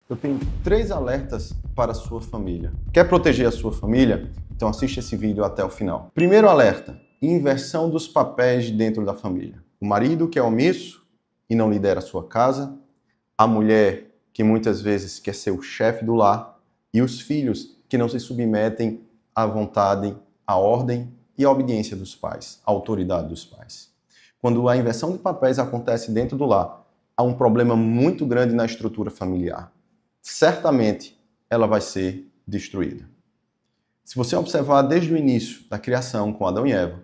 Eu tenho 3 alertas para a sua família. Quer proteger a sua família? Então assiste esse vídeo até o final. Primeiro alerta: inversão dos papéis dentro da família. O marido que é omisso e não lidera a sua casa, a mulher que muitas vezes quer ser o chefe do lar e os filhos que não se submetem à vontade, à ordem e à obediência dos pais, à autoridade dos pais. Quando a inversão de papéis acontece dentro do lar, há um problema muito grande na estrutura familiar. Certamente ela vai ser destruída. Se você observar desde o início da criação com Adão e Eva,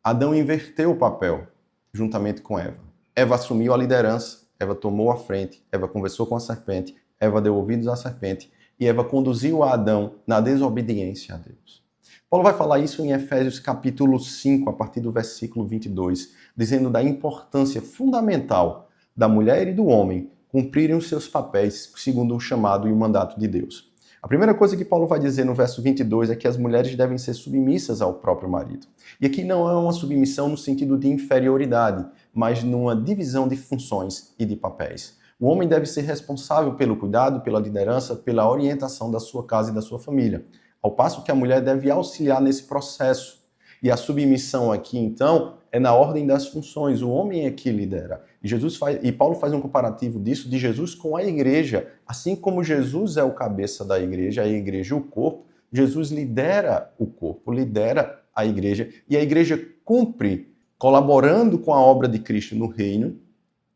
Adão inverteu o papel juntamente com Eva. Eva assumiu a liderança, Eva tomou a frente, Eva conversou com a serpente, Eva deu ouvidos à serpente e Eva conduziu a Adão na desobediência a Deus. Paulo vai falar isso em Efésios capítulo 5, a partir do versículo 22, dizendo da importância fundamental da mulher e do homem cumprirem os seus papéis segundo o chamado e o mandato de Deus. A primeira coisa que Paulo vai dizer no verso 22 é que as mulheres devem ser submissas ao próprio marido. E aqui não é uma submissão no sentido de inferioridade, mas numa divisão de funções e de papéis. O homem deve ser responsável pelo cuidado, pela liderança, pela orientação da sua casa e da sua família, ao passo que a mulher deve auxiliar nesse processo. E a submissão aqui, então, é na ordem das funções. O homem é que lidera. E Paulo faz um comparativo disso de Jesus com a igreja. Assim como Jesus é o cabeça da igreja, a igreja o corpo, Jesus lidera o corpo, lidera a igreja. E a igreja cumpre, colaborando com a obra de Cristo no reino,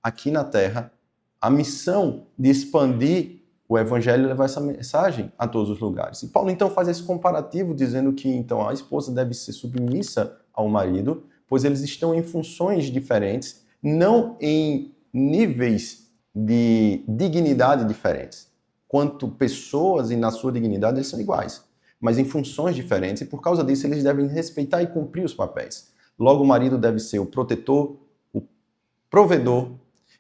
aqui na terra, a missão de expandir o evangelho e levar essa mensagem a todos os lugares. E Paulo então faz esse comparativo dizendo que então a esposa deve ser submissa ao marido, pois eles estão em funções diferentes, não em níveis de dignidade diferentes. Quanto pessoas e na sua dignidade eles são iguais, mas em funções diferentes, e por causa disso eles devem respeitar e cumprir os papéis. Logo, o marido deve ser o protetor, o provedor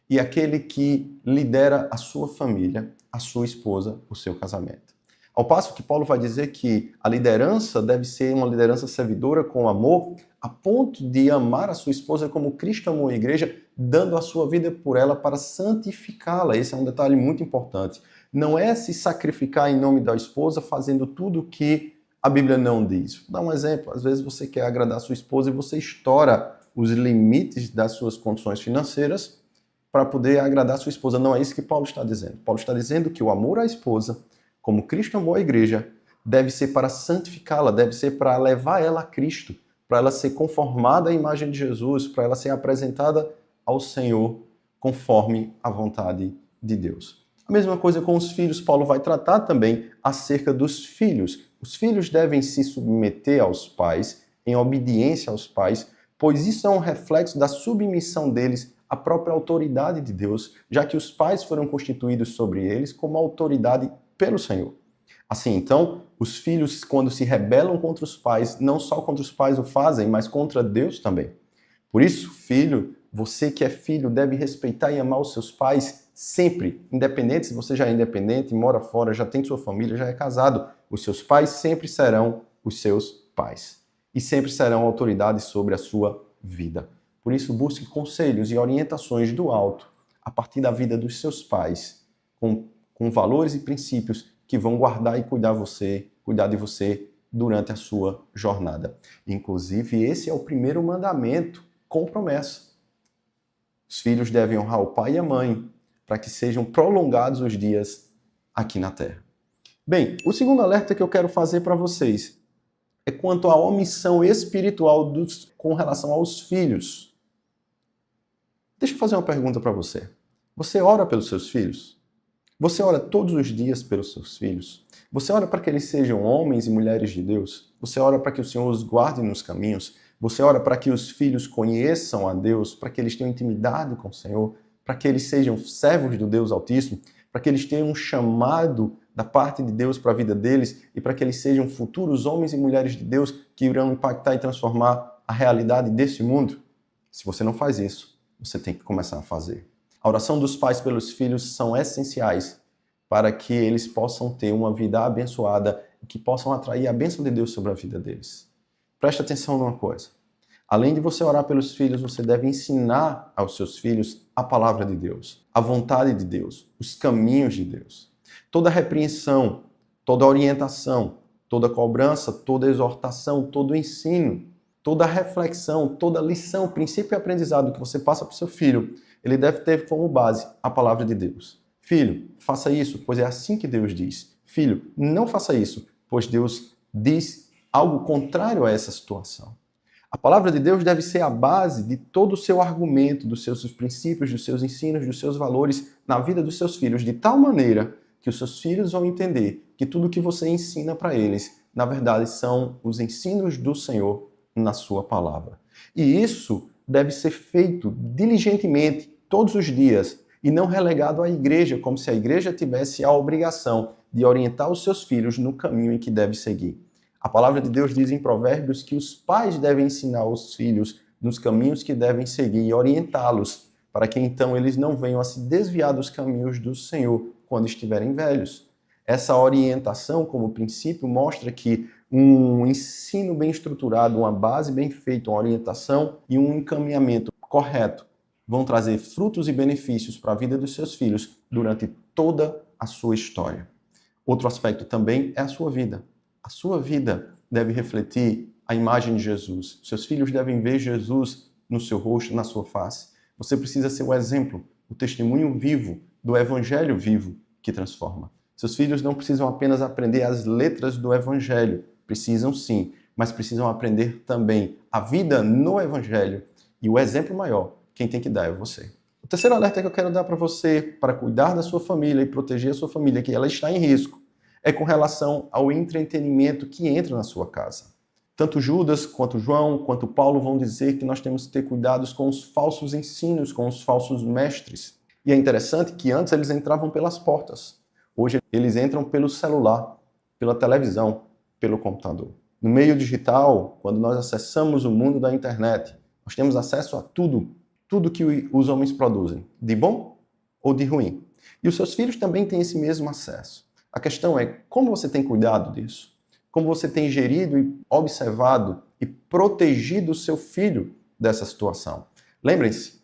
e aquele que lidera a sua família, a sua esposa, o seu casamento. Ao passo que Paulo vai dizer que a liderança deve ser uma liderança servidora com amor, a ponto de amar a sua esposa como Cristo amou a igreja, dando a sua vida por ela para santificá-la. Esse é um detalhe muito importante. Não é se sacrificar em nome da esposa fazendo tudo o que a Bíblia não diz. Vou dar um exemplo. Às vezes você quer agradar a sua esposa e você estoura os limites das suas condições financeiras para poder agradar a sua esposa. Não é isso que Paulo está dizendo. Paulo está dizendo que o amor à esposa, como Cristo amou a igreja, deve ser para santificá-la, deve ser para levar ela a Cristo, para ela ser conformada à imagem de Jesus, para ela ser apresentada ao Senhor conforme a vontade de Deus. A mesma coisa com os filhos. Paulo vai tratar também acerca dos filhos. Os filhos devem se submeter aos pais, em obediência aos pais, pois isso é um reflexo da submissão deles à própria autoridade de Deus, já que os pais foram constituídos sobre eles como autoridade pelo Senhor. Assim, então, os filhos, quando se rebelam contra os pais, não só contra os pais o fazem, mas contra Deus também. Por isso, filho, você que é filho deve respeitar e amar os seus pais sempre, independente se você já é independente, mora fora, já tem sua família, já é casado. Os seus pais sempre serão os seus pais e sempre serão autoridade sobre a sua vida. Por isso, busque conselhos e orientações do alto a partir da vida dos seus pais, com valores e princípios que vão guardar e cuidar de você durante a sua jornada. Inclusive, esse é o primeiro mandamento com promessa. Os filhos devem honrar o pai e a mãe para que sejam prolongados os dias aqui na terra. Bem, o segundo alerta que eu quero fazer para vocês é quanto à omissão espiritual com relação aos filhos. Deixa eu fazer uma pergunta para você. Você ora pelos seus filhos? Você ora todos os dias pelos seus filhos? Você ora para que eles sejam homens e mulheres de Deus? Você ora para que o Senhor os guarde nos caminhos? Você ora para que os filhos conheçam a Deus, para que eles tenham intimidade com o Senhor, para que eles sejam servos do Deus Altíssimo, para que eles tenham um chamado da parte de Deus para a vida deles e para que eles sejam futuros homens e mulheres de Deus que irão impactar e transformar a realidade desse mundo? Se você não faz isso, você tem que começar a fazer. A oração dos pais pelos filhos são essenciais para que eles possam ter uma vida abençoada e que possam atrair a bênção de Deus sobre a vida deles. Preste atenção numa coisa. Além de você orar pelos filhos, você deve ensinar aos seus filhos a palavra de Deus, a vontade de Deus, os caminhos de Deus. Toda repreensão, toda orientação, toda cobrança, toda exortação, todo ensino, toda reflexão, toda lição, princípio e aprendizado que você passa para o seu filho, ele deve ter como base a palavra de Deus. Filho, faça isso, pois é assim que Deus diz. Filho, não faça isso, pois Deus diz algo contrário a essa situação. A palavra de Deus deve ser a base de todo o seu argumento, dos seus princípios, dos seus ensinos, dos seus valores na vida dos seus filhos, de tal maneira que os seus filhos vão entender que tudo que você ensina para eles, na verdade, são os ensinos do Senhor na sua palavra. E isso deve ser feito diligentemente, todos os dias, e não relegado à igreja, como se a igreja tivesse a obrigação de orientar os seus filhos no caminho em que deve seguir. A palavra de Deus diz em Provérbios que os pais devem ensinar os filhos nos caminhos que devem seguir e orientá-los, para que então eles não venham a se desviar dos caminhos do Senhor quando estiverem velhos. Essa orientação, como princípio, mostra que um ensino bem estruturado, uma base bem feita, uma orientação e um encaminhamento correto vão trazer frutos e benefícios para a vida dos seus filhos durante toda a sua história. Outro aspecto também é a sua vida. A sua vida deve refletir a imagem de Jesus. Seus filhos devem ver Jesus no seu rosto, na sua face. Você precisa ser o exemplo, o testemunho vivo do Evangelho vivo que transforma. Seus filhos não precisam apenas aprender as letras do Evangelho, precisam sim, mas precisam aprender também a vida no Evangelho. E o exemplo maior, quem tem que dar é você. O terceiro alerta que eu quero dar para você, para cuidar da sua família e proteger a sua família, que ela está em risco, é com relação ao entretenimento que entra na sua casa. Tanto Judas, quanto João, quanto Paulo vão dizer que nós temos que ter cuidados com os falsos ensinos, com os falsos mestres. E é interessante que antes eles entravam pelas portas. Hoje eles entram pelo celular, pela televisão, pelo computador. No meio digital, quando nós acessamos o mundo da internet, nós temos acesso a tudo que os homens produzem, de bom ou de ruim. E os seus filhos também têm esse mesmo acesso. A questão é como você tem cuidado disso? Como você tem gerido e observado e protegido o seu filho dessa situação? Lembrem-se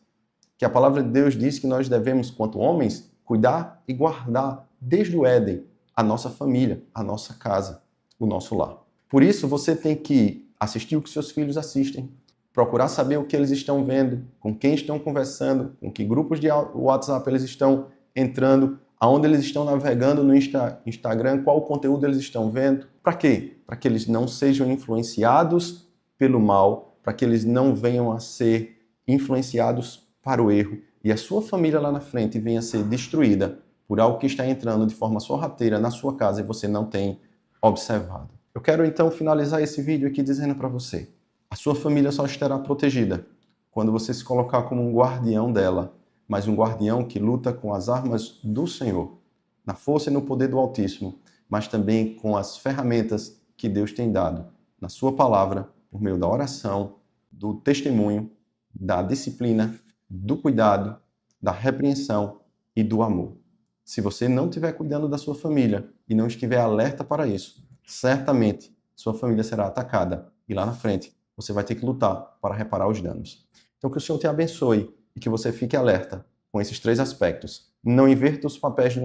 que a palavra de Deus diz que nós devemos, quanto homens, cuidar e guardar desde o Éden a nossa família, a nossa casa, o nosso lar. Por isso, você tem que assistir o que seus filhos assistem, procurar saber o que eles estão vendo, com quem estão conversando, com que grupos de WhatsApp eles estão entrando, aonde eles estão navegando no Instagram, qual conteúdo eles estão vendo. Para quê? Para que eles não sejam influenciados pelo mal, para que eles não venham a ser influenciados para o erro e a sua família lá na frente venha a ser destruída por algo que está entrando de forma sorrateira na sua casa e você não tem observado. Eu quero então finalizar esse vídeo aqui dizendo para você: a sua família só estará protegida quando você se colocar como um guardião dela, mas um guardião que luta com as armas do Senhor, na força e no poder do Altíssimo, mas também com as ferramentas que Deus tem dado na sua palavra, por meio da oração, do testemunho, da disciplina, do cuidado, da repreensão e do amor. Se você não estiver cuidando da sua família e não estiver alerta para isso, certamente sua família será atacada e lá na frente você vai ter que lutar para reparar os danos. Então que o Senhor te abençoe e que você fique alerta com esses 3 aspectos. Não inverta os papéis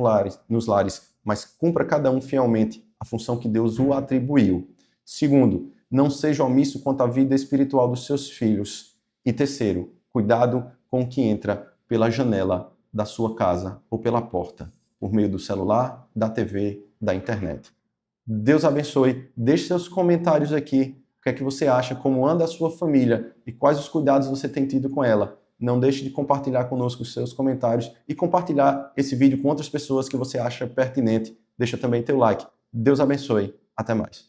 nos lares, mas cumpra cada um fielmente a função que Deus o atribuiu. Segundo, não seja omisso quanto à vida espiritual dos seus filhos. E terceiro, cuidado com o que entra pela janela da sua casa ou pela porta, por meio do celular, da TV, da internet. Deus abençoe. Deixe seus comentários aqui. O que é que você acha? Como anda a sua família? E quais os cuidados você tem tido com ela? Não deixe de compartilhar conosco os seus comentários e compartilhar esse vídeo com outras pessoas que você acha pertinente. Deixa também teu like. Deus abençoe. Até mais.